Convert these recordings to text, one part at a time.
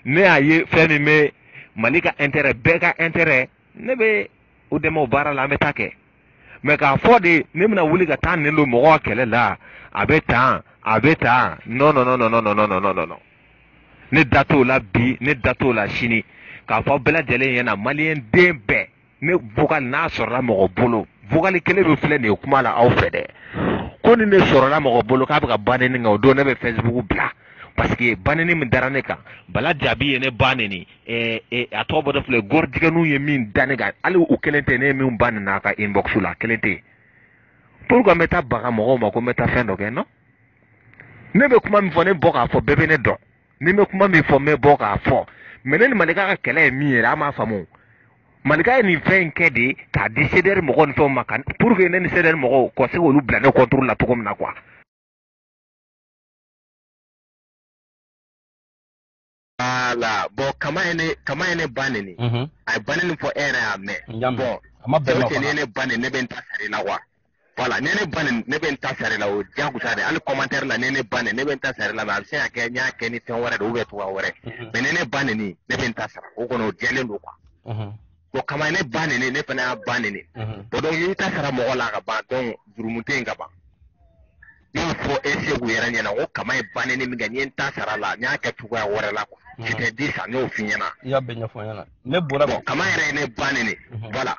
ne a ye fɛn min bɛ Mali ka intérêt bɛɛ ka intérêt ne bɛ o dɛmɛ o baara la an bɛ taa kɛ mais k'a fɔ de ne bɛna wuli ka taa nin don mɔgɔw ka kɛlɛ la a bɛ tan non non non non non non non non non ne da t'o la bi ne da t'o la sini k'a fɔ bɛɛ lajɛlen ɲɛna maliyɛn den bɛɛ ne vocal n'a sɔrɔla mɔgɔ bolo vocal kelen min filɛ nin ye kuma la aw fɛ dɛ ko nin de sɔrɔla mɔgɔ bolo k'a bɛ ka ba neni kan o don ne bɛ Facebook bila parce que ba neni min dara ne kan Bala Jaabi ye ne ba neni a tɔgɔ bɔ dɔ filɛ gɔrɔjigɛninw ye min da ne kan hali u kelen tɛ ne ye min ba neni a ka inbox la kelen tɛ pourquoi n bɛ taa baga mɔgɔw ma ko n bɛ taa fɛn dɔ kɛ non ne bɛ kuma min fɔ ne bɔ k'a fɔ bɛɛ bɛ ne dɔn ni bɛ kuma min fɔ n bɛ bɔ k'a fɔ mais ne ni Malika ka kɛlɛ ye min yɛrɛ an m'a faamu Malika ye nin fɛn in kɛ de k'a di CDR mɔgɔw ni fɛnw ma pour que ne ni CDR mɔgɔw ka se k'olu bila ne contrôle la cogo min na quoi. Voilà bon kama ye ne ba neni a ye ba neni fɔ e yɛrɛ y'a mɛn bon cɛ ne ye ne ba neni ne bɛ n ta sari la quoi voilà ne ne ba neni ne bɛ n ta sari la o diyagosa de hali commentaire la ne ne ba neni ne bɛ n ta sari la mais a bɛ se ka kɛ n y'a kɛ ni fɛn wɛrɛ de ou bien cogoya wɛrɛ mais ne ne ba neni ne bɛ n ta sara o kɔni o jɛlen don quoi. Bon kama ye ne ba neni ne fana y'a ba neni bon donc i ta sara mɔgɔ la ka ban donc jurumu tɛ yen ka ban ne y'a fɔ e segu yɛrɛ ɲɛna ko kama ye ba neni min kɛ n ye n ta sara la n y'a kɛ cogoya wɛrɛ la quoi. J'étais dit ça, n'o f'i ɲɛna. I y'a bɛɛ ɲɛfɔ ɲɛna. Ne bɔra bon kama yɛrɛ ye ne ba neni voilà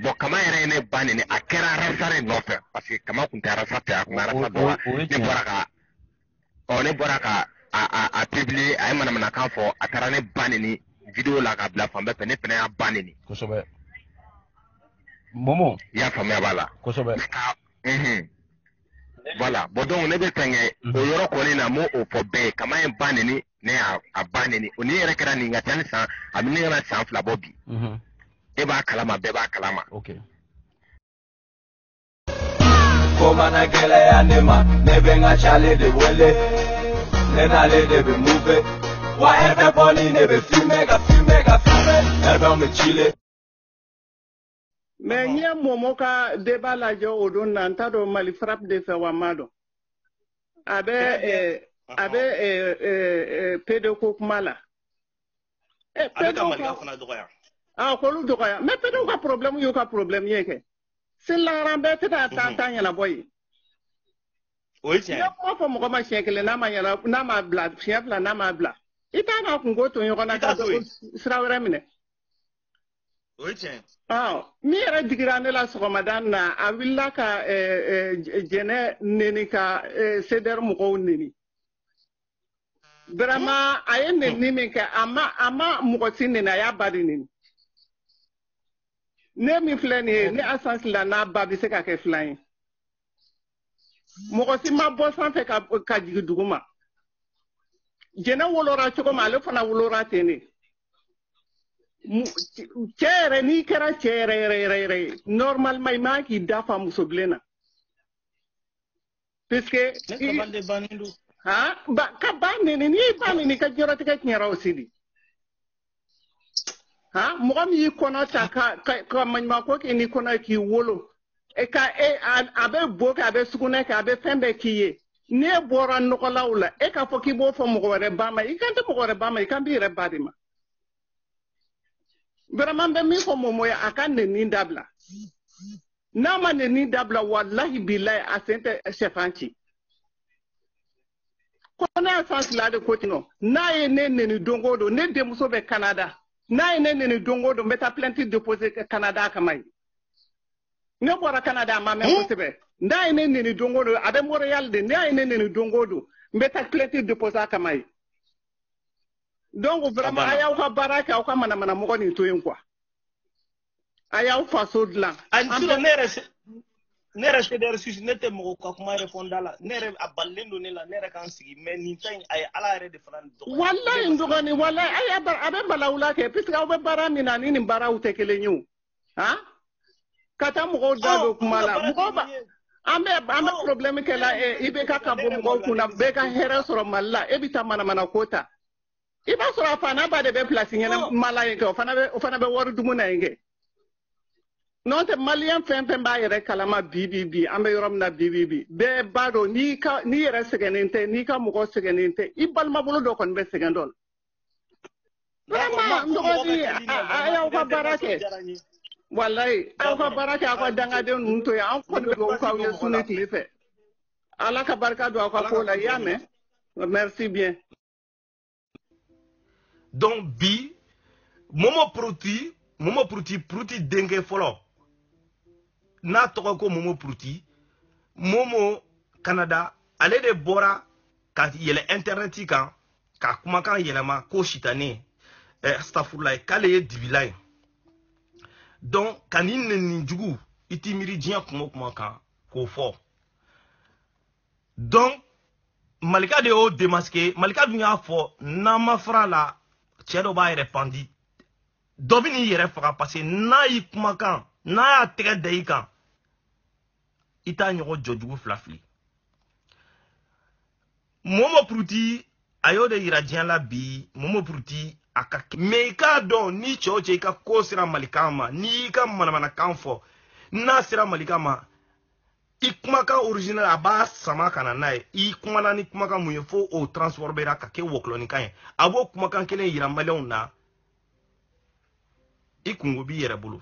bon kama yɛrɛ ye ne ba neni a kɛra arasa de nɔfɛ parce que kama kun tɛ arasa fɛ a kun bɛ arasa dɔ la ne bɔra ka a publier a ye manamanakan fɔ a taara ne ba neni vidéo la k'a bila fan bɛɛ fɛ ne fana y'a ba neni kosɛbɛ Momo i y'a faamuya b'a la kosɛbɛ voilà bon donc ne bɛ fɛn kɛ o yɔrɔ kɔni na m'o fɔ bɛɛ ye kama ye ba neni ne y'a ba neni o ni yɛrɛ kɛra nin ka ca ni san a bɛ ne ka san 2 bɔ bi e b'a kalama bɛɛ b'a kalama ko mana gɛlɛya ne ma ne bɛ n ka cale de wele ne n'ale de bɛ move wa ɛri bɛ bɔli ne bɛ filmer ka ɛri bɛ bɛ chile. Mais nye Momo ka débat lajɛ o don na n t'a dɔn Mali frappe de fɛ wa n m'a dɔn a bɛ PDCO kuma la a bɛ ka Malika fana dɔgɔya k'olu dɔgɔya mais PDCO ka problème y'u ka problème ye kɛ selilaran bɛɛ tɛ ka taa ɲɛnabɔ ye o ye tiɲɛ ye ne kuma fɔ mɔgɔ ma siɲɛ kelen n'a ma bila siɲɛ 2 n'a ma bila i t'a ka kungo to ɲɔgɔn na ka sira wɛrɛ minɛ o ye tiɲɛ min yɛrɛ digira ne la sɔgɔmada na a wulila ka jɛnɛ neni ka CDR mɔgɔw neni vraiment a ye neni min kɛ a ma mɔgɔ si neni a y'a ba de neni ne min filɛ nin ye ne Assane la n'a ba bɛ se ka kɛ filan ye mɔgɔ si ma bɔ sanfɛ ka jigin dugu ma jɛnɛ wolora cogo min ale fana wolora ten de cɛ yɛrɛ n'i kɛra cɛ yɛrɛ normalement i man k'i da fa muso bilen na puisque ka ba neni n'i ye ba neni ka diɲɛlatigɛ tiɲɛra o si de mɔgɔ min y'i kɔnɔ ta ka maɲumanko kɛ n'i kɔnɔ k'i wolo a bɛ bo kɛ a bɛ sugunɛ kɛ a bɛ fɛn bɛɛ k'i ye n'e bɔra nɔgɔlaw la e k'a fɔ k'i b'o fɔ mɔgɔ wɛrɛ ba ma i kan tɛ mɔgɔ wɛrɛ ba ma i kan b'i yɛrɛ ba de ma vraiment bɛ min fɔ Momo ye a ka neni dabila n'a ma neni dabila walahi bilahi a sen tɛ sɛfan ci ko ne y'a san fila de ko ten n'a ye ne neni don o don ne denmuso bɛ Canada n'a ye ne neni don o don n bɛ taa plainte déposer Canada kama ye ne bɔra Canada a ma mɛn kosɛbɛ n'a ye ne neni don o don a bɛ Montréal de n'a ye ne neni don o don n bɛ taa plainte déposer kama ye donc vraiment a y'aw ka baara kɛ aw ka manamana mɔgɔ nin to yen quoi a y'aw faso dilan ne yɛrɛ CDR suisse ne tɛ mɔgɔ ka kuma yɛrɛ fɔ n da la ne yɛrɛ a balilen don ne la ne yɛrɛ k'an sigi mais nin fɛn in a ye Ala yɛrɛ de fana dɔgɔya wallahi n dɔgɔnin wallahi a bɛ balawula kɛ puisque aw bɛ baara min na ni nin baaraw tɛ kelen ye o ka taa mɔgɔw da don kuma la mɔgɔw ba an bɛ problème kɛla IBK ka bɔ mɔgɔw kunna bɛɛ ka hɛrɛ sɔrɔ Mali la e bɛ taa manamana ko ta i b'a sɔrɔ a fana ba de bɛ place ɲɛnama la yen kɛ o fana bɛ wari dumu na yen kɛ n'o tɛ maliyɛn fɛn fɛn b'a yɛrɛ kalama bi an bɛ yɔrɔ min na bi bɛɛ b'a dɔn n'i yɛrɛ sɛgɛnnen tɛ n'i ka mɔgɔ sɛgɛnnen tɛ i balima bolo dɔ kɔni bɛ sɛgɛn dɔ la Vraiment, ndogodi ayaw ka barake. Wallahi, ayaw ka barake akwa dangade nunto ya an kon do ka ye sunu klife. Ala ka barka do akwa kola yame. Merci bien. Donc bi momo pruti dengue folo. Na toko ko momo pruti momo Canada ale de bora ka yele internet kan ka kuma kan yelema ko shitane astafurlay kale ye dibilay. Donc kanin ni jugu itimiri diyan kuma kan ko fo. Donc Malika de o démasqué Malika dunya fo na mafra la chedo ba répandi dobini yere faka parce que na yi kuma kan na ya tege de kan ita nyogo jojugu flafli momo pruti ayo de iradian la bi momo pruti aka me ka don ni choche ka ko sira Malika ma ni ka mana kan fo na sira Malika ma ikumaka original aba sama kana nae ikumana ni kumaka muyefo o transport bera ka ke wokloni kan abo kumaka kele yirambalon na ikungo bi yere bulu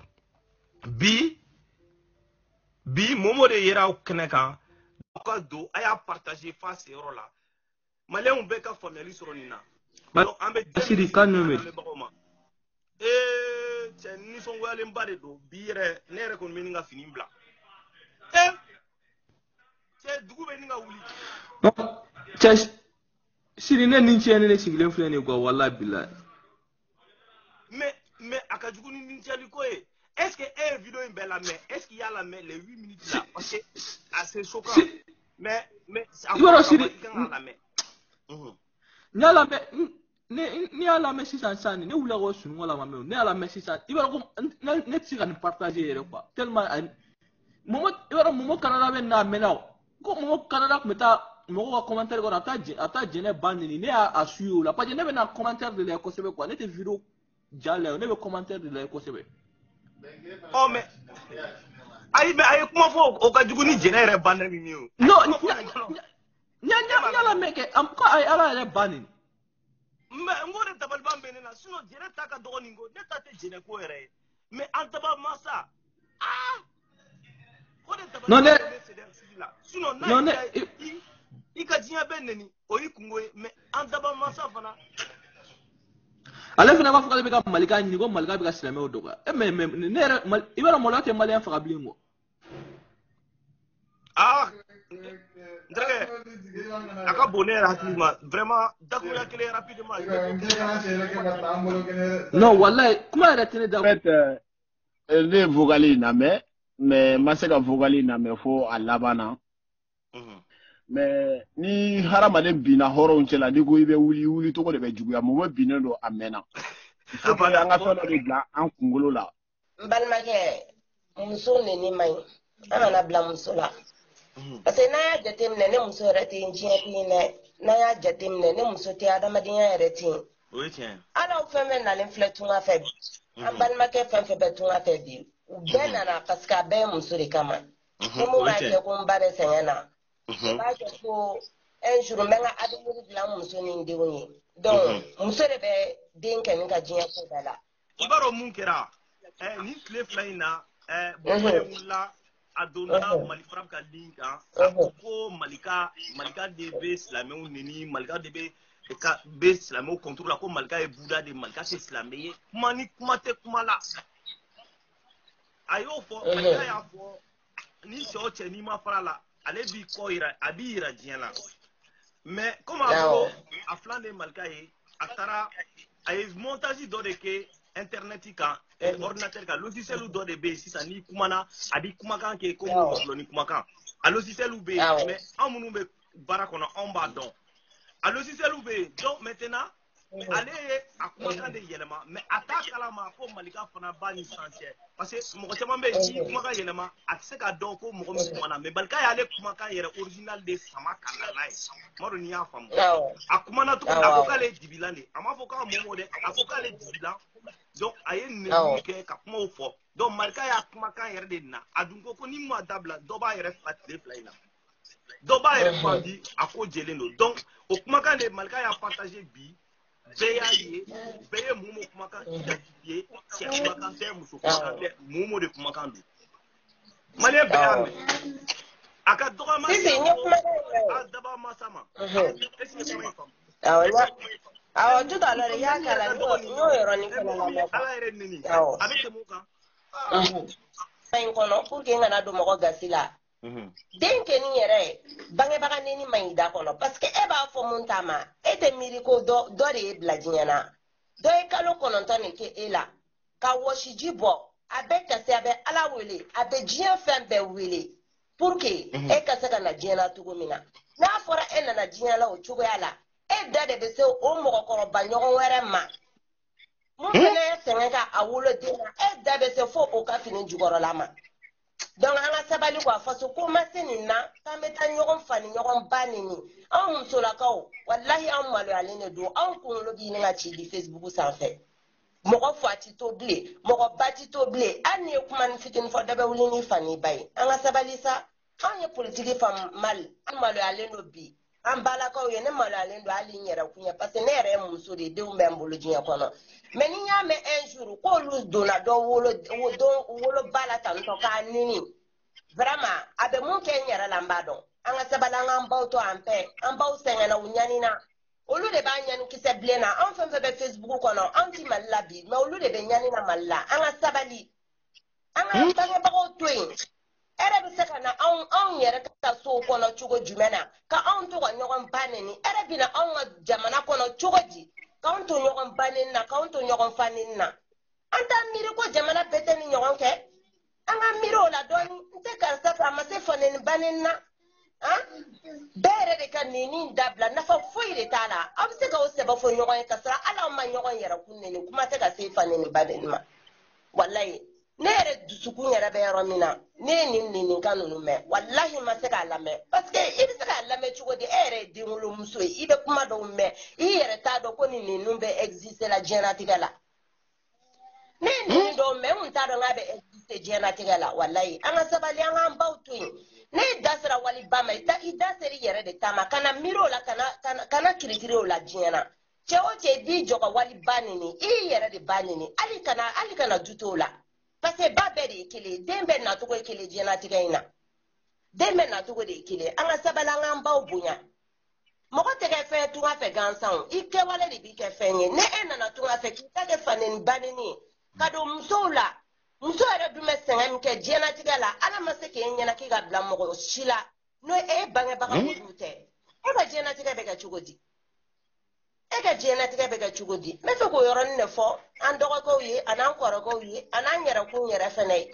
bi momo de yera okene kan ka do aya partager face ero la malien be ka family soronina donc ambe Siri kanome ni son wale mbade do bi yere nere kon meninga finibla dugu be ninga wuli Siri ne ninche ne sigilen fle ne go wallahi billahi mais akajugu ni ninchali ko est-ce que vidéo in bella mais est-ce qu'il y a la mais les 8 minutes là parce que assez choquant mais ibaro Siri nyala me ni ala me sisan sani ne wula go sunu wala ma me ne ala me sisan ibaro ko ne tsiga ni partager yere quoi tellement momo Canada be na menao ko momo Canada meta mo ko commentaire ko ata jene banni ne a suyo la parce que ne be na commentaire de l'Écosse quoi ne te vidéo jale ne be commentaire de l'Écosse oh mais ayi kuma fo o ka jugu ni jene re banni mi o non nya la meke am ko ay ala re banni mais ngore tabal bambe na sinon jene taka dogoni ngo ne tate jene ko ere mais antaba masa non ne sinon na ikajinya beneni oyikungo mais antaba masa fana ale fana ba fuka be ka Malika ni ko Malika be ka silame o doga mais ne ibara molate malien faka blingo ndrege aka bonheur hakima vraiment dakuya kele rapidement non wallahi kuma era tene da En fait les vogali na mais maseka vogali na mais fo alabana mais ni haramaden bina horon cela ni go ibe wuli to ko de be juguya mo bina do amena abana nga fa no de bla an kungolo la balmake muso ne ni mai amana bla muso la parce que na ya jatemne ne muso rete njiya ne na ya jatemne ne muso te adamadinya rete oui tiens ala femme na l'infletunga fe an balmake femme betunga fe bi u benana parce que be muso de kama mo ma ke ko mbare senyana ba ko un jour menga adumuri bla muso ni ndiwoni donc muso de be den kan ka jinya ko dala ibaro mun kera ni clé flyna boye mulla adona malifram ka linka ko malika de be islamé nini malika de be ka be islamé contrôle ko malika e buda de malika c'est islamé mani kumate kumala ayo fo malika ya fo ni choche ni mafala ale bi ko ira abi ira diala mais comme a flan de malika e atara ay montage do de ke internet ka ordinateur ka logiciel do de be sisa ni kumana abi kumakan ke ko mo ni kumakan a logiciel be mais amunu be barakono on ba don a logiciel be donc maintenant allez akumakan de yelema mais attaque la ma ko malika fana ba ni essentiel parce que mo ko be ni kumakan yelema akse ka don ko mo kumana mais balka ya le kumakan yere original de sama kanala maro ni ya fam akumana to akokale dibilande amafoka momo de akokale dibilan donc aye ne ke ka kuma fo donc malika ya kumakan yere de na adunko ko ni mo adabla do ba yere fatle flyna do ba yere fandi ako jeleno donc o kumakan de malika ya partager bi Beyaye, beye mumo kumakan identifié, c'est kumakan c'est muso kumakan mumo de kumakan do. Malien beyame. Aka doga ma adaba masama. Est-ce que c'est awo tout à l'heure ya kala no yoro ni kana la ko ala ere nini avec muka en kono pour que ngana do mo gasila den ke ni yere bange baga ni mai da kono parce que e ba fo montama e te miri ko do de bladiana do e kalo kono tane ke ela ka woshiji bo abe kase abe ala wele abe jien fembe wele pour que e kase kana jena tugo mina na fora e na jena la o chugo yala e da de be se o mo ko ba nyogo were ma mo fele senga awulo dina e da be se fo o ka fini jugoro la ma donc anga sabali kwa faso ko masini na kameta nyogon fani nyogon banini an musola kaw wallahi an malo alene do an kunlo bi nga ci di Facebook sanfɛ mɔgɔ fati to ble mɔgɔ bati to ble an ne kuma ni fitin fɔ dabe wuli ni fani bai anga sabali sa an ye politiki fam mal an malo alene bi an balakaw ye ne malo alene do ali nyɛrɛ kunya parce que ne yɛrɛ ye muso de denw bɛ n bolo diɲɛ kɔnɔ mais ni y'a mɛn un jour k'olu donna dɔ wolo bala tantɔ k'a nini vraiment a bɛ mun kɛ n yɛrɛ la n b'a dɔn an ka sabali an k'an baw to an pɛ an baw sɛgɛnna u ɲanina olu de b'a ɲani kisɛ bilen na an fɛn fɛn bɛ Facebook kɔnɔ an ti Mali la bi mais olu de bɛ ɲanina Mali la an ka sabali an ka bangebagaw to yen ere bɛ se ka na anw yɛrɛ ka so kɔnɔ cogo jumɛn na ka anw to ka ɲɔgɔn ba neni ere bɛ na anw ka jamana kɔnɔ cogo di k'anw to ɲɔgɔn ba neni na k'anw to ɲɔgɔn fa neni na an t'an miiri ko jamana bɛɛ tɛ ni ɲɔgɔn kɛ an ka miiri o la dɔɔni n tɛ karisa fɛ a ma se fɔ neni ba neni na bɛɛ yɛrɛ de ka neni dabila nafa foyi de t'a la aw bɛ se k'aw sɛbɛ fɔ ɲɔgɔn ye ka sɔrɔ hali aw ma ɲɔgɔn yɛrɛ kun neni kuma tɛ ka se fa neni ba neni ma walayi ne yɛrɛ dusukun yɛrɛ bɛ yɔrɔ min na ne ye nin nin ka ninnu mɛn walahi ma se k'a lamɛn parce que i bɛ se k'a lamɛn cogo di e yɛrɛ ye denwolomuso ye i bɛ kuma dɔw mɛn i yɛrɛ t'a dɔn ko nin ninnu bɛ exister la diɲɛlatigɛ la ne ye nin dɔw mɛn n kun t'a dɔn k'a bɛ exister diɲɛlatigɛ la walayi an ka sabali an k'an baw to yen ne ye da sera wali ba ma i da sera i yɛrɛ de ta ma kana miiri o la kana kirikiri o la diɲɛ na cɛ o cɛ i b'i jɔ ka wali ba nini i yɛrɛ de ba nini hali kana du t'o la parce que ba bɛɛ de ye kelen den bɛɛ nacogo ye kelen diɲɛlatigɛ in na den bɛɛ nacogo de ye kelen an ka sabali an k'an baw bonya mɔgɔ tɛ kɛ fɛn tunga fɛ gansan i kɛwale de b'i kɛ fɛn ye ne e nana tunga fɛ k'i ta kɛ faneni baneni ye ka don musow la muso yɛrɛ dun bɛ sɛgɛn min kɛ diɲɛlatigɛ la ala ma se k'e ɲɛna k'i ka bila mɔgɔ si la n'o e bangebaga olu tɛ e ka diɲɛlatigɛ bɛ kɛ cogo di e ka diɲɛlatigɛ bɛ kɛ cogo di n bɛ fɛ k'o yɔrɔnin de fɔ an dɔgɔkɛw ye ani an kɔrɔkɛw ye ani an yɛrɛkun yɛrɛ fɛnɛ ye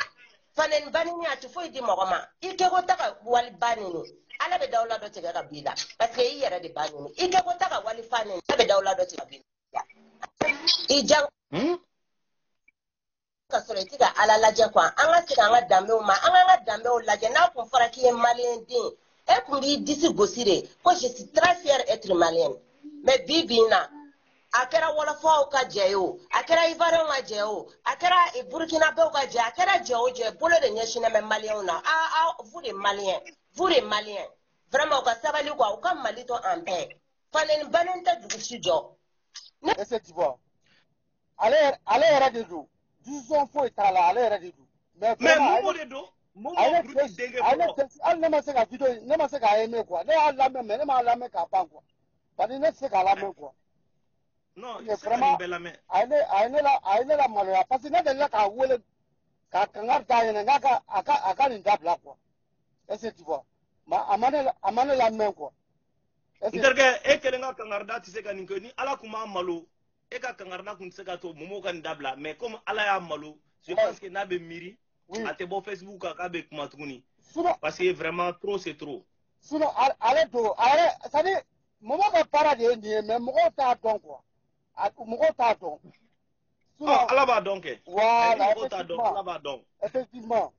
faneni baneni a tɛ foyi di mɔgɔ ma i kɛko ta ka wali ba nini ala bɛ dawula dɔ tigɛ ka b'i la parce que i yɛrɛ de ba nini i kɛko ta ka wali fa nini ala bɛ dawula dɔ tigɛ ka b'i la i jan ka sɔrɔ i tɛ ka ala lajɛ quoi an ka segin an ka danbew ma an k'an ka danbew lajɛ n'a kun fɔra k'i ye maliyɛn den e kun b'i disi gosi de ko je suis très fière être malienne mais bi na a kɛra wɔlɔfɔw ka jɛ ye o a kɛra ivoiriyɛnw ka jɛ o a kɛra burkinabɛw ka jɛ a kɛra jɛ o jɛ bolo de ɲɛsinnen bɛ maliyɛnw na vous les maliens vraiment u ka sabali quoi u ka mali to en paix faneni banen tɛ dugu si jɔ effectivement ale yɛrɛ de don disons foyi t'a la ale yɛrɛ de don mais momo de don momo bruti denkɛ fɔlɔ hali ne ma se ka video ne ma se k'a aimer quoi ne y'a lamɛn mais ne m'a lamɛn k'a ban quoi parce que ne tɛ se k'a lamɛn quoi non vraiment a ye ne la maloya parce que ne delila k'a wele k'a kankari d'a ɲɛna n k'a a ka nin dabila quoi est ce que tu vois mais a ma ne lamɛn quoi n terikɛ e kelen ka kangarida tɛ se ka nin kɛ ni ala kun b'a malo e ka kangarida kun tɛ se ka to momo ka nin dabila mais comme ala y'a malo je pense que n'a bɛ miiri a tɛ bɔ Facebook kan k'a bɛ kuma tuguni parce que vraiment trop c'est trop sinon ale don a yɛrɛ c'est à dire momo ka baara de ye nin ye mais mɔgɔw t'a dɔn quoi mɔgɔw t'a dɔn ala b'a dɔn kɛ voilà mɔgɔw t'a dɔn ala b'a dɔn effectivement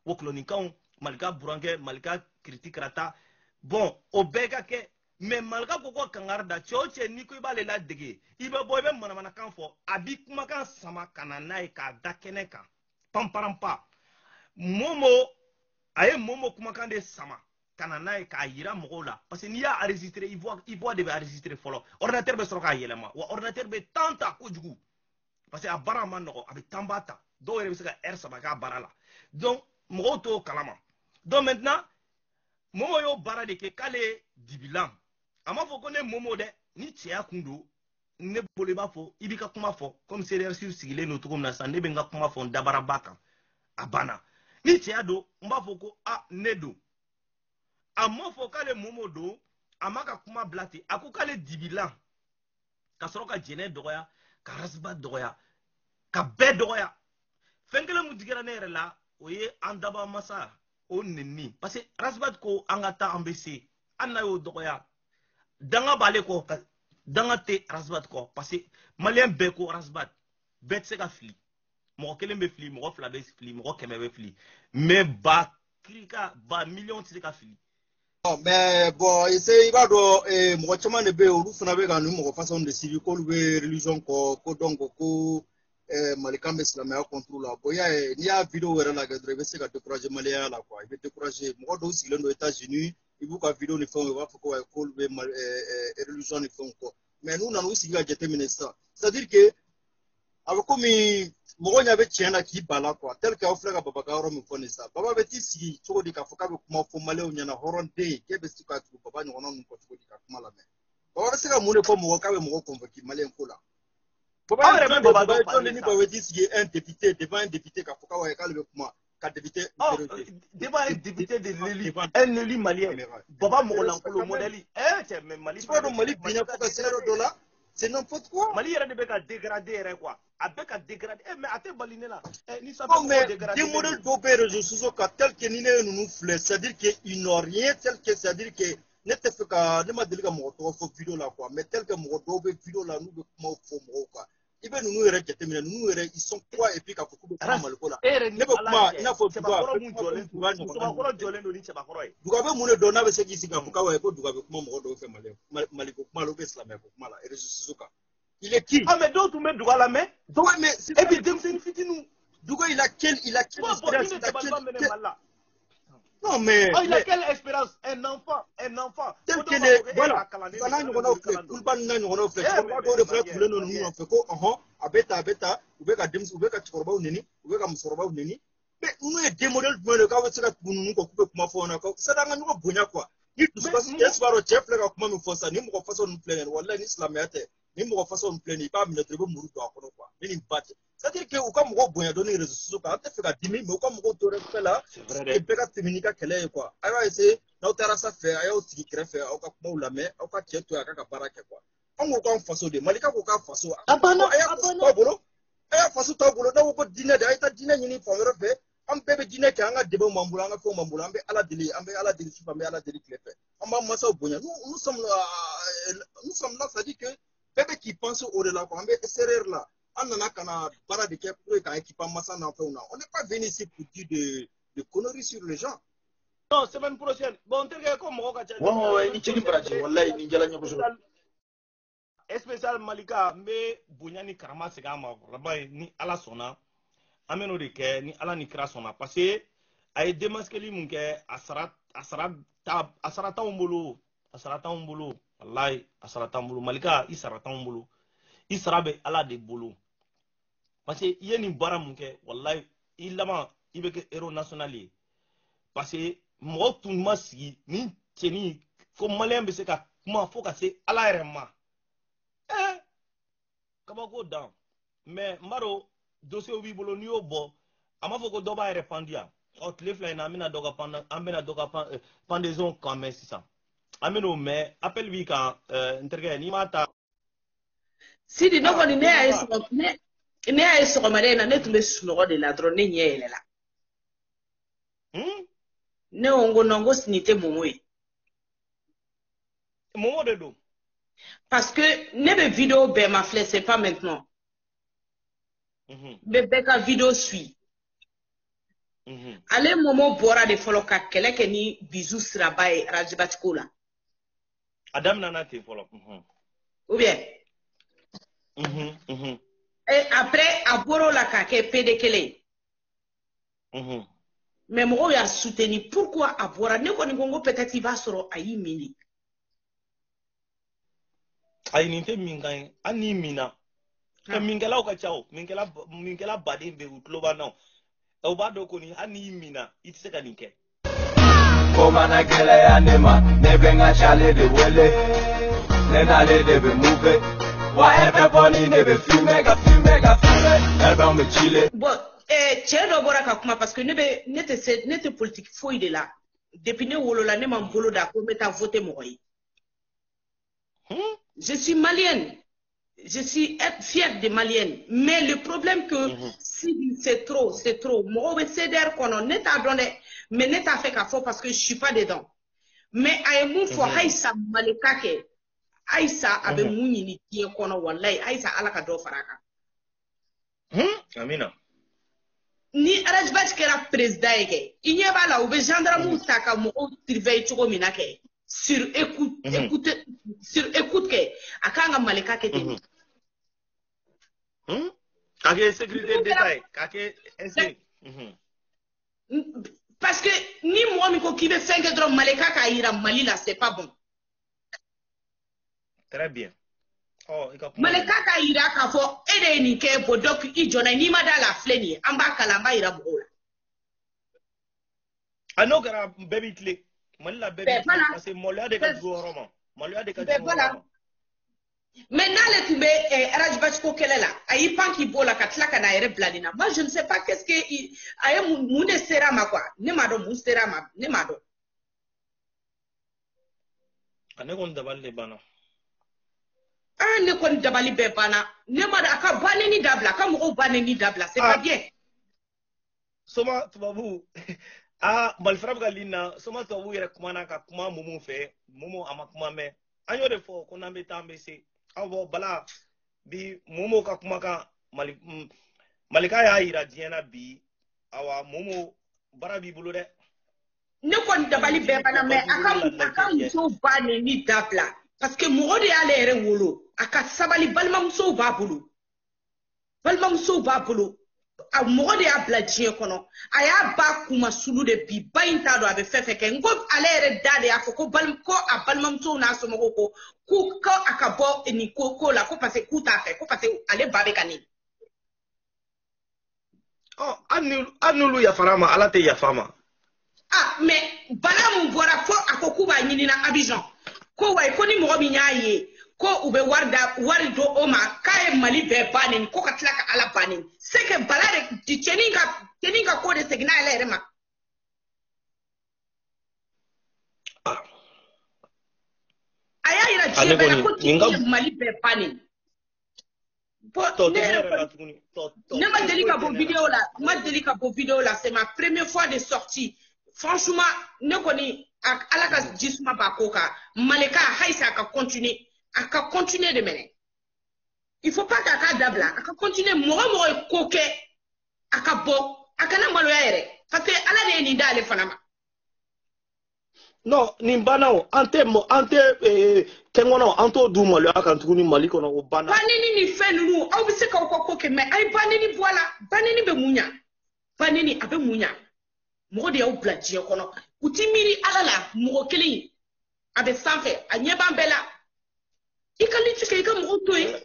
o kulonikanw malika burankɛ malika kiriti karata bon o bɛɛ ka kɛ mais malika ko ko kangari da cɛ o cɛ n'i ko i b'ale ladege i bɛ bɔ i bɛ manamanakan fɔ a b'i kumakan sama ka na n'a ye k'a da kɛnɛ kan panparanpa momo a ye momo kumakan de sama kanana ka yira mogo la parce que n'i y'a enregistré il voit de enregistrer follow ordinateur be sɔrɔ k'a yɛlɛma wa ordinateur be temps ta kojugu parce que a baara ma nɔgɔ a be temps ba ta dɔw yɛrɛ be se ka heure 3 k'a baara la donc mɔgɔw t'o kalama donc maintenant momo y'o baara de kɛ k'ale dibilan a ma fɔ ko ne momo dɛ ni cɛya kun don ne bolo i b'a fɔ i b'i ka kuma fɔ comme CDRC sigilen don cogo min na sisan ne bɛ n ka kuma fɔ n dabaraba kan a banna ni cɛya don n b'a fɔ ko ne don a ma fɔ k'ale momo don a ma ka kuma bila ten a ko k'ale dibilan ka sɔrɔ ka jɛnɛ dɔgɔya ka rasiba dɔgɔya ka bɛɛ dɔgɔya fɛn kelen mun digɛra ne yɛrɛ la o ye an daba masa o nenni parce que rasibat ko an ka taa an bɛ se an n'a y'o dɔgɔya danga b'ale kɔ ka danga tɛ rasibat kɔ parce que maliyɛn bɛɛ ko rasibat bɛɛ tɛ se ka fili mɔgɔ kelen bɛ fili mɔgɔ fila bɛ fili mɔgɔ kɛmɛ bɛ fili mais ba kirika ba miliyɔn tɛ se ka fili. mais bon i b'a dɔn mɔgɔ caman de bɛ yen olu fana bɛ ka nin mɔgɔ façon de suivi k'olu bɛ religion kɔ ko donc ko malikan bɛ silamɛya contre la bon y'a ye n'i y'a vidéo yɛrɛ lajɛ dɔrɔn i bɛ se ka décourager maliyɛnya la quoi i bɛ décourager mɔgɔ dɔw sigilen don États-Unis i b'u ka vidéo ni fɛnw u b'a fɔ ko k'olu bɛ religion ni fɛnw kɔ mais n'u nana u sigi ka jateminɛ sisan c'est à dire que a bɛ komi mɔgɔ ɲɛ bɛ tiɲɛ na k'i ba la quoi tel que aw filɛ ka baba ka yɔrɔ min fɔ nin sisan baba bɛ t'i sigi cogo di k'a fɔ k'a bɛ kuma fɔ maliyɛnw ɲɛna hɔrɔnden k'e bɛ se ka tugu baba ɲɔgɔnna ninnu kɔ cogo di ka kuma lamɛn baba bɛ se ka mun de fɔ mɔgɔ k'a bɛ mɔgɔ convoquer maliyɛn ko la baba ye jɔn de ni baba bɛ t'i sigi un député devant un député k'a fɔ k'ale bɛ kuma ka député devant un député de l'élu un élu malien baba mɔgɔ lankolon modèle cɛ mais Mali tu vois donc Mali binna fo ka se yɔrɔ dɔ la c'est n'importe quoi. Mali yɛrɛ de bɛ ka dégrader yɛrɛ quoi a bɛ ka dégrader mais a tɛ bali ne la ni ça fait mais des modèles dɔw bɛ réseaux sociaux kan tel que ni ne ye ninnu filɛ c'est à dire que ils n'ont rien tel que c'est à dire que ne tɛ fɛ ka ne ma deli ka mɔgɔ tɔgɔ fɔ vidéo la quoi mais tel que mɔgɔ dɔw bɛ vidéo la n'u bɛ kumaw fɔ mɔgɔw kan i bɛ ninnu yɛrɛ jateminɛ ninnu yɛrɛ ils sont quoi et puis k'a fɔ k'u bɛ kuma maliko la ne bɛ kuma i n'a fɔ cɛbakɔrɔ mun jɔlen don ni cɛbakɔrɔ ye duga bɛ mun de dɔn n'a bɛ se k'i sigi k'a fɔ k'aw ye ko duga bɛ kuma mɔgɔ dɔw fɛ maliko kuma la ou bien silamɛyako kuma la réseaux sociaux kan il est qui? Mais dɔw tun bɛ duga la mais et puis denmisɛnnin fitinin duga il a quelle expérience non mais il a quelle expérience un enfant tel que les voilà sana ɲɔgɔnnaw filɛ kulubali n'a ɲɔgɔnnaw filɛ cɛkɔrɔba dɔw de fana tugulen don ninnu nɔfɛ ko ɔhɔn a bɛ tan u bɛ ka denmisɛnnin u bɛ ka cɛkɔrɔbaw neni u bɛ ka musokɔrɔbaw neni mais ninnu ye den modèle jumɛn de k'aw bɛ se ka tugu ninnu kɔ k'u bɛ kuma fɔ ɲɛna ko c'est à dire an ka ɲɔgɔn bonya quoi ni dusukasi cɛ b'a dɔn cɛ filɛ ka kuma min fɔ sisan ni mɔgɔ façon ninnu filɛ nin ye walahi ni silamɛya tɛ ni mɔgɔ façon ninnu filɛ nin ye i b'a minɛ dɔrɔn i bɛ muru don a kɔnɔ quoi ni nin ba tɛ c'est à dire que u ka mɔgɔw bonya dɔɔni réseaux sociaux kan an tɛ fɛ ka dimi mais u ka mɔgɔw to respect la et bɛɛ ka tɛmɛ n'i ka kɛlɛ ye quoi a y'a essayer n'aw taara sanfɛ a y'aw sigi kɛrɛfɛ aw ka kumaw lamɛn aw ka cɛ to yen a ka baara kɛ quoi an ko k'an faso de Malika ko k'a faso a y'a faso t'aw bolo a y'a faso t'aw bolo n'aw ko diinɛ de a ye taa diinɛ ɲini fan wɛrɛ fɛ an bɛɛ bɛ diinɛ kɛ an ka debaw b'an bolo an ka fɛnw b'an bolo an bɛ ala deli sufɛ an bɛ ala deli tile fɛ an b'an mansaw bonya nous sommes là ça dit que bɛɛ bɛ k'i pense o de la quoi an bɛ extérieur la an nana ka na baara de kɛ pour ka équiper an mansa n'an fɛnw na on n'est pas venu ici pour dire de conneries sur les gens. Non, semaine prochaine. Bon, on termine comme Moroka. Ni chini braji, wallahi ni jala nyokoso. Spécial Malika, mais Bounyani Karama Segama, là-bas, ni ala sona, ameno de ke, ni ala ni kra sona, parce que aye demaskeli munke asarata umbulu, wallahi asarata umbulu, Malika isarata umbulu, isarabe ala de bulu, parce que iye ni bara munke, wallahi ilama ibeke héros national, parce que mɔgɔ tun ma sigi ni cɛni ko maliyɛn bɛ se ka kuma fo ka se ala yɛrɛ ma kabako dan mais n b'a dɔn dossier b'i bolo n'i y'o bɔ a ma fɔ ko dɔ b'a yɛrɛ pandi yan tile fila in na an bɛna dɔ ka pendaison kan mɛn sisan an bɛn'o mɛn appel b'i kan n terikɛ n'i m'a ta. Sidi ne kɔni ne y'a ye sɔgɔmada in na ne tun bɛ sunɔgɔ de la dɔrɔn ne ɲɛ yɛlɛla. Ne ongo nongo sinite momo ye. Momo de do. Parce que ne be vidéo be ma flè c'est pas maintenant. Be ka vidéo suit. Ale momo bora de folo ka kele ke ni bisou siraba e rajibatiko la. Adam nana te folo. Ou bien. Et après aboro la ka ke pede kele. mais moi il a soutenu pourquoi abora ne koni gongo peut-être il va soro ayi mini ayi ninte mingai ani mina mingela ka chao mingela badin be utloba now e ba do koni ani mina itse ka ninke Komana gele ya nema nebenga chale de wele nena le de be move wa everybody ne be filme ebe me chile bon chedo bora ka kuma parce que ne te politique foi de là depuis ne wolo la ne man bolo da ko meta voter mo yi je suis malienne. Je suis fière de malienne. Mais le problème que si c'est trop. Moi, c'est d'ailleurs qu'on n'est pas donné, mais n'est pas fait qu'à faux parce que je suis pas dedans. Mais à un moment, Aïssa Malekake, Aïssa avait mouni qui est qu'on a wallahi, Aïssa alaka do faraka. Amina. Ni Arajbach qui era président, il n'y a pas là où les gendarmes taka mo triveille choko minake. Sur écoute que akanga maleka kete kake sécurité détail kake parce que ni moi mi ko kibe 5 dron maleka ka ira mali là c'est pas bon très bien maleka ka ira ka fo ede ni ke bodok I jona ni madala fleni amba kala mba ira bola anogara baby click Malila baby parce que Molia de Roman. Molia de voilà. Maintenant le tibé Rajbachko kelela ayi panki bola katlaka na ere bladina. Moi je ne sais pas qu'est-ce que aye mune serama quoi. Ne mado mu serama ne mado. Ane kon dabali bana. Ah ne kon dabali be bana. Ne mado aka baneni dabla ka mo baneni dabla c'est pas bien. Soma tubabu malfrab galina soma to wu yere kuma na ka kuma mumu fe mumu amakuma me anyo de fo ko nambe tambe se awo bala bi mumu ka kuma ka malika ya ira diena bi awa mumu bara bi bulu de ne kon dabali be bana me aka muso ba ne ni dabla parce que mo de ale ere wolo aka sabali balma muso ba bulu a mɔgɔ de y'a bila diɲɛ kɔnɔ a y'a ba kuma sulu de bi ba in t'a dɔn a bɛ fɛn fɛn kɛ n ko ale yɛrɛ da de y'a fɔ ko a balimamusow n'a somɔgɔw ko a ka bɔ nin ko la ko parce que k'u t'a fɛ ko parce que ale ba bɛ ka nin. an n'olu yafara ma ala tɛ yafa ma. mais bala mun bɔra fo a ko k'u b'a ɲini na Abidjan ko wa ko ni mɔgɔ min y'a ye. Ko u bɛ wari do o ma k'a ye Mali bɛɛ bannen ko ka tila ka ala bannen c'est que bala de cɛnin ka ko de seginna ale yɛrɛ ma. A y'a yira diɲɛ bɛɛ la ko cɛnin ye Mali bɛɛ bannen. Ne ma deli ka bɔ vidéo la c'est ma première fois de sortie franchement ne kɔni ala ka jisuma b'a ko kan Malika Aïssa ka continuer. A ka continuer de mener. Il faut pas qu'à dabla, a ka continuer mɔgɔ ye ko kɛ a ka bɔ a kana maloya yɛrɛ parce que ala de ye nin d'ale fana ma. Non nin banaw an tɛ kɛngɔnɔ an t'o du maloya kan tuguni Mali kɔnɔ o bana. Baneni ni fɛn ninnu aw bɛ se k'aw ka ko kɛ mais a ye baneni bɔ a la baneni bɛ mun ɲa baneni a bɛ mun ɲa mɔgɔ de y'aw bila diɲɛ kɔnɔ u ti miiri ala la mɔgɔ kelen a bɛ sanfɛ a ɲɛ b'an bɛɛ la. I ka litike I ka mɔgɔw to yen.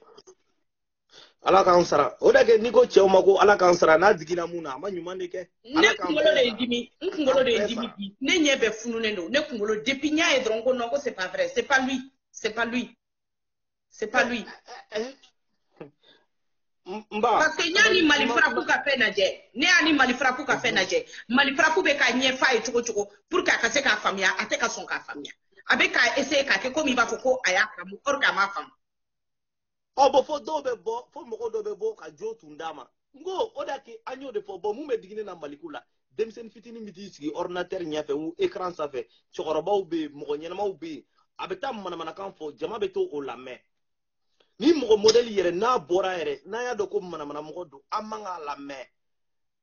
Ala k'an sara o de kɛ n'i ko cɛw ma ko ala k'an sara n'a jiginna mun na a ma ɲuman de kɛ. Ne kunkolo de ye dimi n kunkolo de ye dimi bi ne ɲɛ bɛɛ fununen don ne kunkolo depuis n y'a ye dɔrɔn ko non ko c'est pas vrai c'est pas lui. Parce que n y'a ni Mali faraku ka fɛn lajɛ ne y'a ni Mali faraku ka fɛn lajɛ Mali faraku bɛ k'a ɲɛ f'a ye cogo cogo pour que a ka se k'a faamuya a tɛ ka sɔn k'a faamuya. A bɛ k'a essayer k'a kɛ comme i b'a fɔ ko a y'a faamu or que a m'a faamu. Bon fo dɔw bɛ bɔ fo mɔgɔ dɔw bɛ bɔ ka jo tun d'a ma n ko o da kɛ an y'o de fɔ bon mun bɛ digini na Maliku la denmisɛnnin fitinin bɛ t'i sigi ordinateur ɲɛfɛ ou écran sanfɛ cɛkɔrɔbaw bɛ yen mɔgɔ ɲɛnamaw bɛ yen a bɛ taa manamanakan fɔ jama bɛ to o lamɛn ni mɔgɔ modèle yɛrɛ n'a bɔra yɛrɛ n'a y'a dɔn ko manamana mɔgɔ don an man k'a lamɛn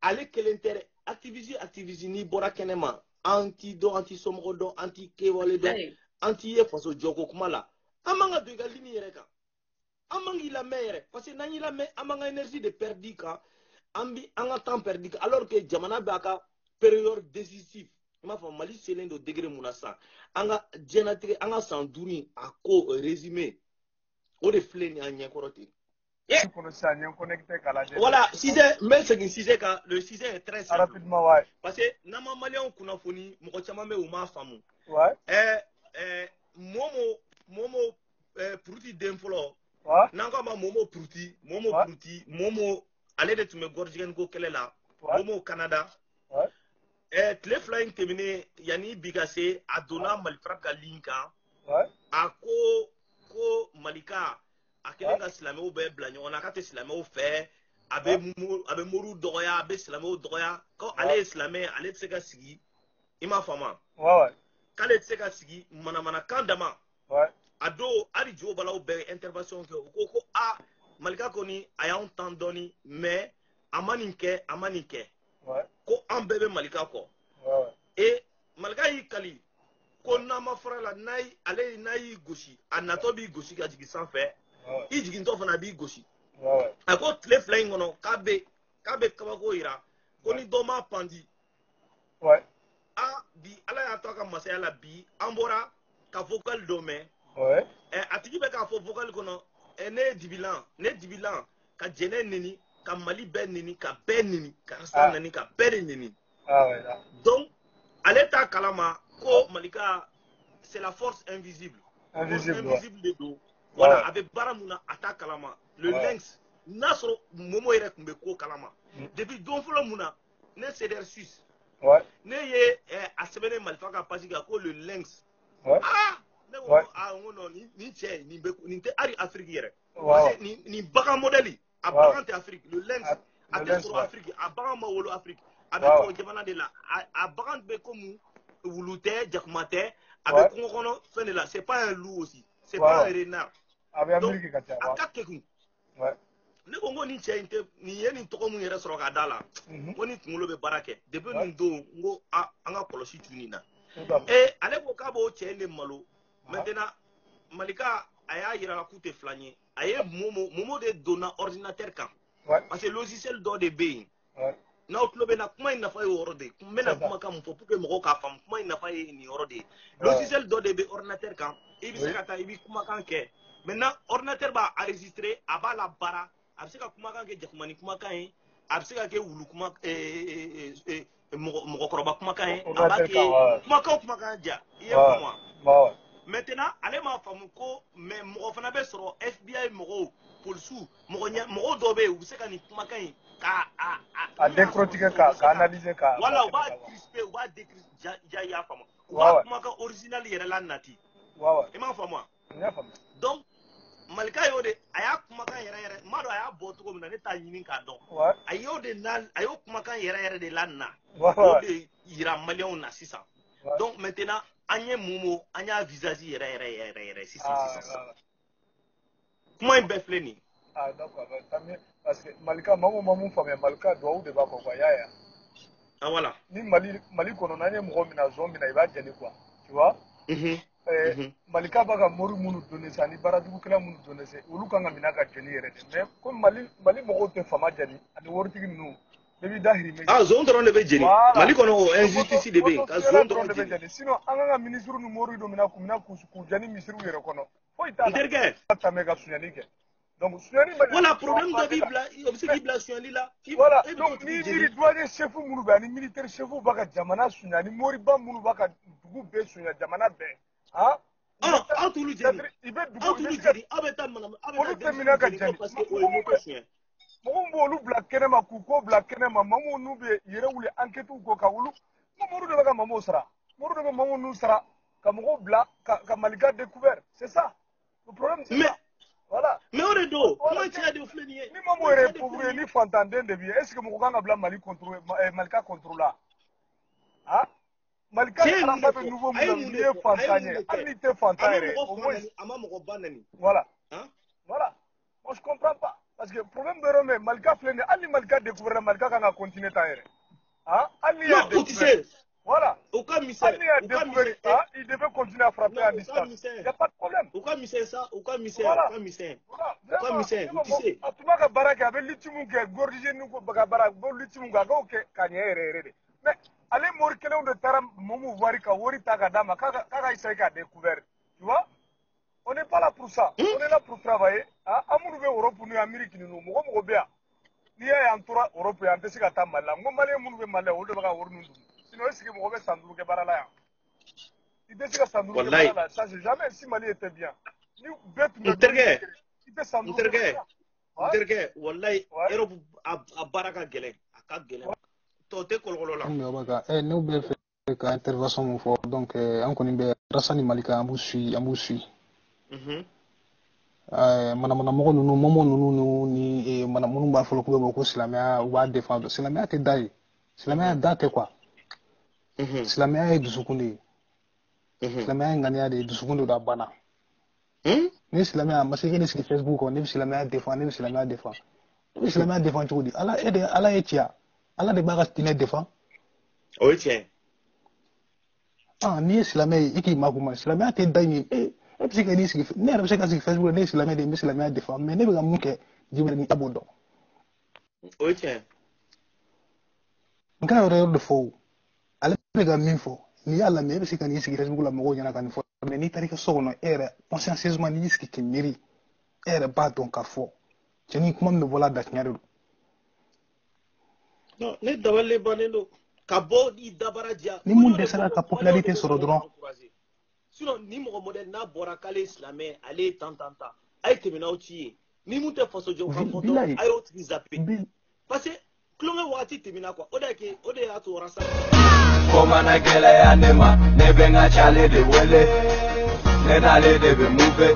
ale kelen tɛ dɛ activiste n'i bɔra kɛnɛ ma an t'i dɔn an t'i somɔgɔ dɔn an t'i kɛwale dɔn an t'i ye faso jɔko kuma la an man ka don i ka ligne yɛrɛ kan an man k'i lamɛn yɛrɛ parce que n'an y'i lamɛn an man ka énergie de perdu kan an ka temps perdu kan alors que jamana b'a ka période décisive ma fa Mali selen do degré munasa anga jenatigé anga sanduri a ko résumé o de flé ni anya koroté voilà, mais c'est le sujet est très simple. Rapidement, ouais. Parce que nama malien kuna foni moko chama me uma famu. Ouais. Momo pruti demfolo. Ouais. Nanga ma momo pruti, momo aller de tume gorjigen ko kelela. Momo Canada. Ouais. Tle flying terminé yani bigase adona malfraka linka. Ouais. Ko malika akele nga silamɛw bɛɛ bila ɲɔgɔn na k'a tɛ silamɛw fɛ a bɛ muru dɔgɔya a bɛ silamɛw dɔgɔya ko ale ye silamɛ ale tɛ se ka sigi i m'a faamu k'ale tɛ se ka sigi manamanakan dama a don hali jo balaw bɛɛ intervention kɛ u ko a malika kɔni a y'anw tan dɔɔni mais a ma nin kɛ ko an bɛɛ bɛ malika kɔ malika y'i kali ko n'a ma fara la n'a y'i gosi a natɔ b'i gosi ka jigin sanfɛ i jigintɔ fana b'i gosi a ko tile fila in kɔnɔ k'a bɛ kabako yira ko ni dɔ m'a pandi bi ala y'a to a ka masaya la bi an bɔra ka vocal dɔ mɛn a tigi bɛ k'a fɔ vocal kɔnɔ ne ye dibilan ka jɛnɛ neni ka Mali bɛɛ neni ka bɛɛ neni ka rasta neni ka bɛɛ de neni donc ale t'a kalama ko Malika c'est la force invisible de do. Voilà, avec Baramouna ata kalama le lynx n'a sɔrɔ momo yɛrɛ tun bɛ ko kalama depuis don fɔlɔ mun na ne CDR Suisse ne ye a sɛbɛnnen Malifa ka page kan ko le lynx ne ko n ko nin cɛ nin tɛ hali Afrique yɛrɛ parce que nin bagan modèle a bagan tɛ Afrique le lynx a tɛ sɔrɔ Afrique a bagan ma wolo Afrique a bɛ tubabu jamana de la a bagan bɛ komi wulu tɛ jakuma tɛ a bɛ kungo kɔnɔ fɛn de la c'est pas un loup aussi c'est pas un renard. Donc, a ka kekun ne ko nin cɛ in tɛ nin ye nin tɔgɔ mun yɛrɛ sɔrɔ ka da la ko ni kunkolo bɛ baara kɛ depuis nin don n ko an ka kɔlɔsi tu nin na ale ko k'a b'o cɛ in de malo maintenant Malika a y'a yira k'u tɛ fila ye a ye momo de donna ordinateur kan parce que logiciel dɔ de bɛ yen n'aw tulo bɛ na kuma in nafa ye o yɔrɔ de ye n bɛna kumakan mun fɔ pour que mɔgɔw k'a faamu kuma in nafa ye nin yɔrɔ de ye logiciel dɔ de bɛ ordinateur kan i bɛ se ka taa i bɛ kumakan kɛ maintenant ordinateur b'a enregistré a b'a la baara a bɛ se ka kumakan kɛ jakumani kumakan ye a bɛ se ka kɛ wulu kuma mɔgɔkɔrɔba kumakan ye a b'a kɛ kumakan ja i ye faamu maintenant ale m'a faamu ko mais mɔgɔ fana bɛ sɔrɔ FBI mɔgɔw polisiw mɔgɔw dɔw bɛ yen u bɛ se ka nin kumakan in a décortiquer ka analyser ka voilà u b'a crisper u b'a décrisper ja y'a faamu u b'a kumakan original yɛrɛ la nati i m'a faamu donc Malika y'o de a y'a kumakan yɛrɛ n m'a dɔn a y'a bɔ cogo min na ne t'a ɲini k'a dɔn a y'o kumakan yɛrɛ de la na o de yira maliyɛnw na sisan donc maintenant an ye momo an y'a visage yɛrɛ sisan kuma in bɛɛ filɛ nin ye d'accord parce que Malika ma mun faamuya Malika duwawu de b'a kɔ quoi y'a ye voilà ni Mali kɔnɔ n'an ye mɔgɔ mina zon mina i b'a jɛni quoi tu vois Malika b'a ka mori minnu donné sa ni baaradugukɛla minnu donné sa olu kan ka minɛ ka jɛni yɛrɛ de mais comme Mali mɔgɔw tɛ fama jɛni ani waritigi ninnu bɛɛ b'i da hirimɛ zon dɔrɔn de bɛ jɛni Mali kɔnɔ o injustice de bɛ yen ka zon dɔrɔn de bɛ jɛni sinon an kan ka ministre ni mori dɔ minɛ k'u jɛni misiriw yɛrɛ kɔnɔ foyi t'a la n terikɛ tɛmɛ ka suɲɛni kɛ donc suɲɛni voilà problème dɔ b'i bila o bɛ se k'i bila suɲɛni la voilà donc ni miiri douanier chef minnu bɛ ani militaire chef b'a ka jamana suɲɛ ani moriba minnu b'a ka dugu bɛɛ suɲɛ jamana bɛɛ aw t'olu jɛni aw bɛ taa manama aw bɛ taa denmisɛnninw jɛni parce que o ye moto suɲɛ mɔgɔ min b'olu bila kɛnɛma k'u ko bila kɛnɛma maa minnu n'u bɛ yɛrɛ wuli enquête kɔ ka wulu mori de bɛ ka maaw sara mori de bɛ maaw n'u sara ka mɔgɔw bila ka Malika découvert c'est ça le problème c'est ça voilà mais o de don kuma cɛya de filɛ nin ye ni Mamo yɛrɛ ye pauvre ye ni fantanden de b'i ye est ce que mɔgɔ kan ka bila Malika contrôle la Malika arasa bɛ nouveau min na n'i ye fantan ye hali n'i tɛ fantan yɛrɛ au moins a ma mɔgɔ ba nani voilà voilà moi je comprends pas parce que problème bɛ yɔrɔ min Malika filɛ nin ye hali ni Malika découvert Malika kan ka continuer tan yɛrɛ hali ni y'a découvert voilà u ka misɛn il devait continuer à frapper à distance il y a pas de problème u ka misɛn sa u ka misɛn u tɛ se a tun b'a ka baara kɛ a bɛ litchi mun kɛ gorgé ninnu ko ka baara a bɛ litchi mun kɛ a k'o kɛ ka ɲɛ yɛrɛ yɛrɛ de mais ale mori kelenw de taara momu wari ka wari ta ka d'a ma k'a ka essayer k'a découvert tu vois on n'est pas là pour ça on est là pour travailler an minnu bɛ Europe ni Amérique ninnu mɔgɔ mɔgɔ bɛ yan n'i y'a ye an tora Europe yan an tɛ se ka taa Mali la n ko maliyɛn minnu bɛ Mali la olu de bɛ ka wari ninnu dun sinon est-ce que mɔgɔ bɛ san 5 kɛ baara la yan i tɛ se ka san 5 kɛ baara la ça c'est jamais si Mali était bien ni bɛɛ tun bɛ i tɛ san 5 kɛ terikɛ wallahi Europe a baara ka gɛlɛn a ka gɛlɛn tɔ tɛ kɔlɔlɔ la ne bɛ fɛ ka intervention mun fɔ donc an kɔni bɛ Rasani Malika an b'u suit mana mɔgɔ ninnu mɔmɔ ninnu ni mana minnu b'a fɔlɔ k'u bɛ bɔ ko silamɛya u b'a défendre silamɛya tɛ da ye silamɛya da tɛ quoi silamɛya ye dusukun de ye silamɛya ye ŋaniya de ye dusukun de don a banna ni silamɛya ma se k'i sigi Facebook kan ne bɛ silamɛya défendre ne bɛ silamɛya défendre cogo di ala ye tiɲɛ ala de b'a ka diinɛ défendre o ye tiɲɛ n'i ye silamɛ ye i k'i makuma silamɛya tɛ da ye e bɛ se ka n'i sigi ne yɛrɛ bɛ se ka sigi Facebook ne ye silamɛ de ye n bɛ silamɛya défendre mais ne bɛ ka mun kɛ jibiri ni a b'o dɔn o ye tiɲɛ n ka yɔrɔ de fɔ ale bɛ ka min fɔ n'i y'a lamɛn e bɛ se ka n'i sigi Facebook la mɔgɔw ɲɛna ka nin fɔ mais n'i taara i ka so kɔnɔ e yɛrɛ consciencieusement n'i y'i sigi k'i miiri e yɛrɛ b'a dɔn k'a fɔ cɛ ni kuma min bɛ bɔla da tiɲɛ de don non ne dabalilen bannen don ka bɔ i dabara diya ni mun dɛsɛra ka popularité sɔrɔ dɔrɔn sinon ni mɔgɔ modèle n'a bɔra k'ale ye silamɛ ale ye tan a ye tɛmɛ n'aw ci ye ni mun tɛ fasodenw ka fɔ dɔrɔn a y'o tigi zappé parce que kulonkɛ waati tɛmɛna quoi o de y'a to rasa ko mana gɛlɛya ne ma ne bɛ n ka cale de wele ne n'ale de bɛ move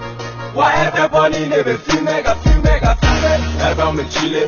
wa ɛfɛ bɔli ne bɛ filmer ka filmer ka filmer ɛfɛnw bɛ chiller